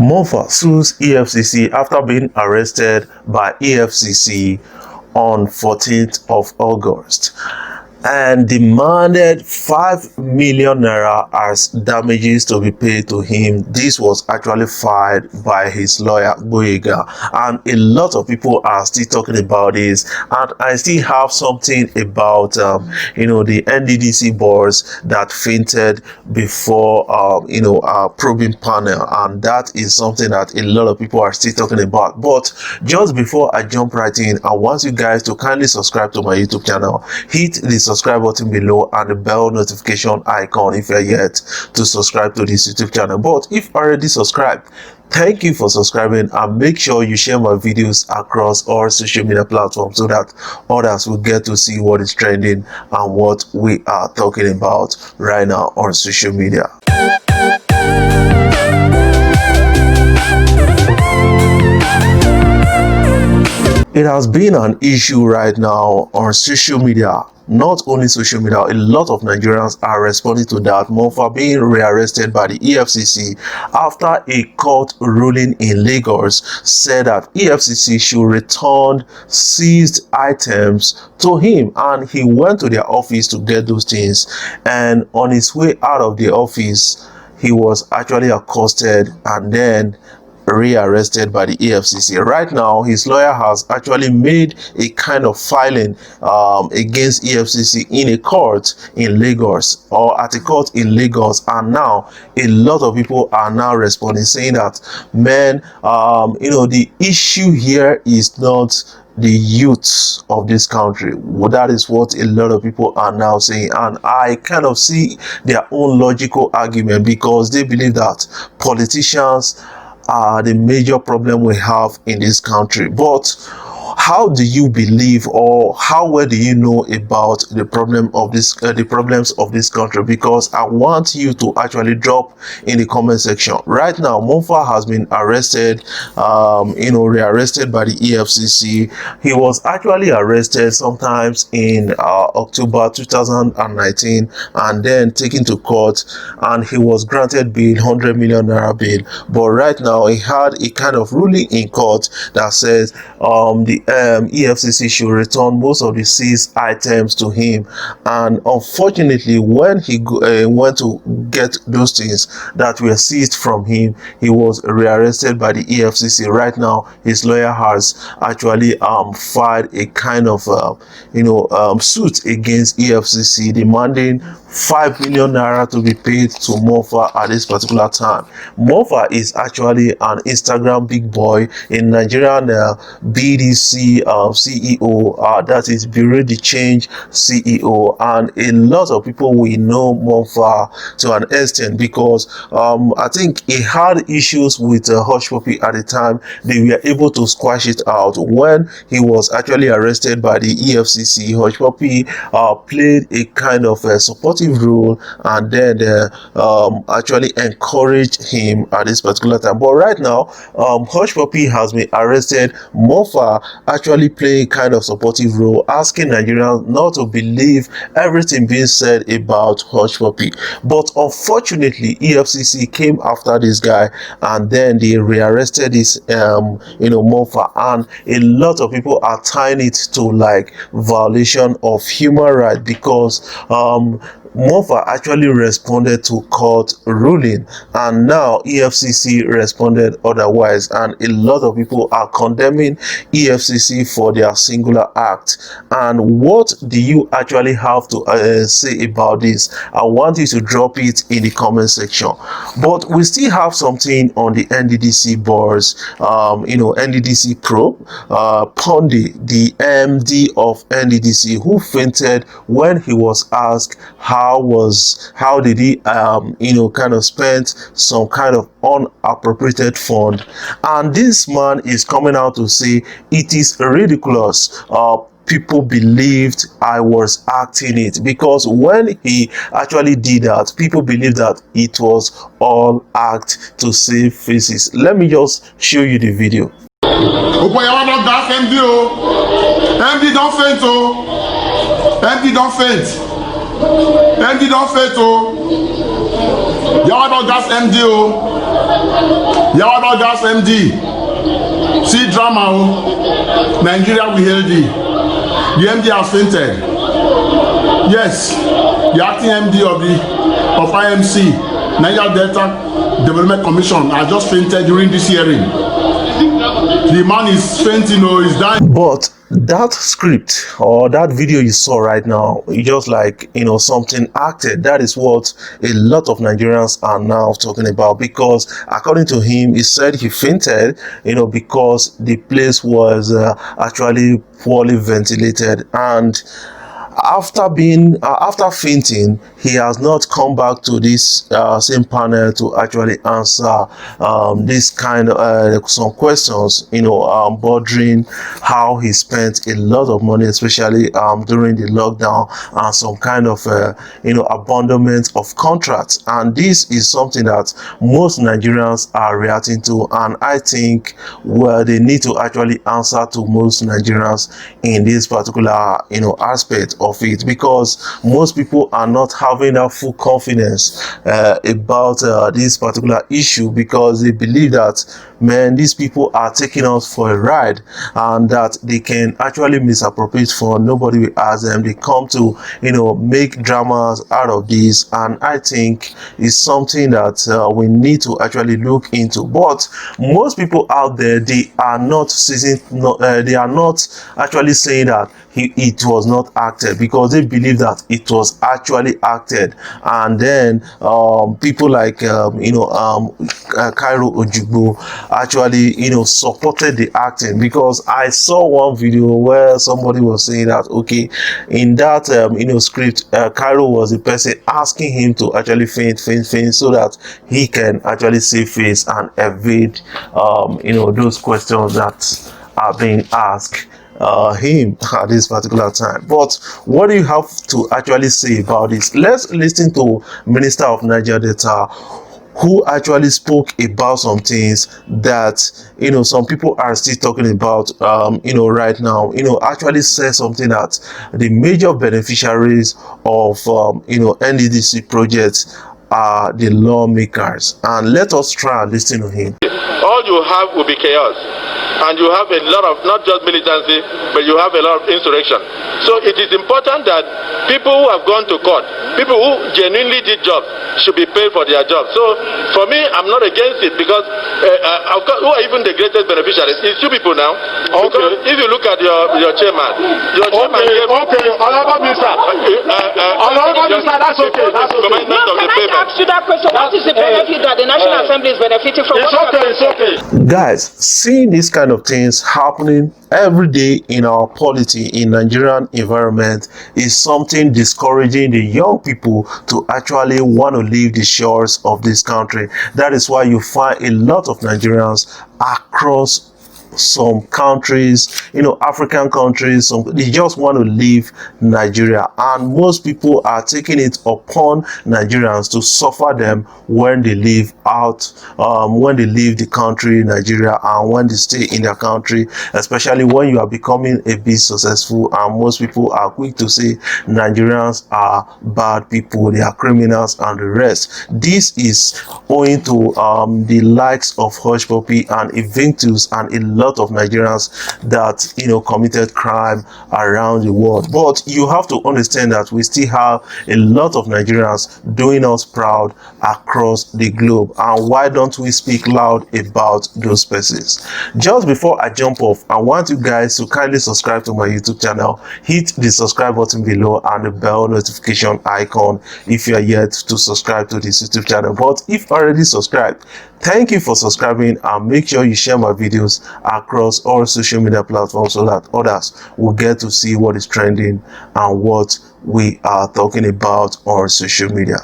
Mompha sues EFCC after being arrested by EFCC on 14th of August and demanded 5 million naira as damages to be paid to him. This was actually filed by his lawyer Boyega, and a lot of people are still talking about this, and I still have something about the NDDC boards that fainted before probing panel, and that is something that a lot of people are still talking about. But just before I jump right in, I want you guys to kindly subscribe to my YouTube channel, hit the subscribe button below and the bell notification icon if you're yet to subscribe to this YouTube channel. But if already subscribed, thank you for subscribing, and make sure you share my videos across all social media platforms so that others will get to see what is trending and what we are talking about right now on social media. It has been an issue right now on social media. Not only social media, a lot of Nigerians are responding to that. Mompha being rearrested by the EFCC after a court ruling in Lagos said that EFCC should return seized items to him, and he went to their office to get those things, and on his way out of the office he was actually accosted and then rearrested by the EFCC. Right now, his lawyer has actually made a kind of filing against EFCC in a court in Lagos, or at a court in Lagos, and now a lot of people are now responding, saying that, man, the issue here is not the youth of this country. Well, that is what a lot of people are now saying, and I kind of see their own logical argument, because they believe that politicians are the major problem we have in this country. But how do you believe, or how well do you know about the problem of this the problems of this country? Because I want you to actually drop in the comment section. Right now, Mompha has been arrested, rearrested by the EFCC. He was actually arrested sometimes in October 2019 and then taken to court, and he was granted bail, 100 million naira bail. But right now he had a kind of ruling in court that says the EFCC should return most of the seized items to him, and unfortunately when he went to get those things that were seized from him, he was rearrested by the EFCC. Right now his lawyer has actually filed a kind of suit against EFCC, demanding 5 million naira to be paid to Mompha at this particular time. Mompha is actually an Instagram big boy in Nigerian BDC CEO, that is Bureau de Change CEO, and a lot of people will know Mompha to an extent because I think he had issues with Hushpuppi at the time. They were able to squash it out when he was actually arrested by the EFCC. Hushpuppi played a kind of supportive role and then actually encouraged him at this particular time. But right now, Hushpuppi has been arrested. Mompha actually playing kind of supportive role, asking Nigerians not to believe everything being said about Hushpuppi. But unfortunately, EFCC came after this guy and then they rearrested this Mompha, and a lot of people are tying it to like violation of human rights, because Mompha actually responded to court ruling, and now EFCC responded otherwise, and a lot of people are condemning EFCC for their singular act. And what do you actually have to say about this? I want you to drop it in the comment section. But we still have something on the NDDC boards. NDDC probe Pondy, the MD of NDDC, who fainted when he was asked how did he kind of spend some kind of unappropriated fund, and this man is coming out to say it is ridiculous. People believed I was acting it, because when he actually did that, people believed that it was all act to save faces. Let me just show you the video. MD don't faint, oh. MD don't faint. MD don't faint, oh. Y'all don't gas MD, oh. Yawado Gas MD. See drama, oh. Nigeria we hail thee. The MD has fainted. Yes, the acting MD of IMC, Niger Delta Development Commission, has just fainted during this hearing. The man is fainting, or is dying. But that script or that video you saw right now, it's just like, something acted. That is what a lot of Nigerians are now talking about, because according to him, he said he fainted, because the place was actually poorly ventilated, and after fainting, he has not come back to this same panel to actually answer this kind of some questions, bordering how he spent a lot of money, especially during the lockdown, and some kind of abandonment of contracts. And this is something that most Nigerians are reacting to, and I think they need to actually answer to most Nigerians in this particular aspect of it, because most people are not having that full confidence about this particular issue, because they believe that, man, these people are taking us for a ride, and that they can actually misappropriate for nobody will ask them. They come to make dramas out of this, and I think it's something that we need to actually look into. But most people out there, they are not actually saying that it was not acted, because they believe that it was actually acted. And then people like Cairo Ojigbo actually supported the acting, because I saw one video where somebody was saying that, okay, in that script, Cairo was the person asking him to actually faint so that he can actually save face and evade those questions that are being asked him at this particular time. But what do you have to actually say about this? Let's listen to Minister of Niger Delta, who actually spoke about some things that some people are still talking about right now. Actually said something that the major beneficiaries of NDDC projects are the lawmakers. And let us try and listen to him. All you have will be chaos, and you have a lot of, not just militancy, but you have a lot of insurrection. So it is important that people who have gone to court, people who genuinely did jobs, should be paid for their jobs. So for me, I'm not against it, because of course, who are even the greatest beneficiaries? It's two people now. Okay. Because if you look at your chairman, Honorable Minister, that's okay. That's okay. No, can I ask you that question? What is the benefit that the National Assembly is benefiting from? It's okay. Guys, seeing these kind of things happening every day in our polity, in Nigerian environment, is something discouraging the young people to actually want to leave the shores of this country. That is why you find a lot of Nigerians across some countries, African countries, they just want to leave Nigeria, and most people are taking it upon Nigerians to suffer them when they leave when they leave the country, Nigeria, and when they stay in their country, especially when you are becoming a bit successful. And most people are quick to say Nigerians are bad people, they are criminals, and the rest. This is owing to the likes of Hushpuppi and Invictus and a lot of Nigerians that committed crime around the world. But you have to understand that we still have a lot of Nigerians doing us proud across the globe, and why don't we speak loud about those persons? Just before I jump off, I want you guys to kindly subscribe to my YouTube channel, hit the subscribe button below and the bell notification icon if you are yet to subscribe to this YouTube channel. But if already subscribed, thank you for subscribing, and make sure you share my videos across all social media platforms so that others will get to see what is trending and what we are talking about on social media.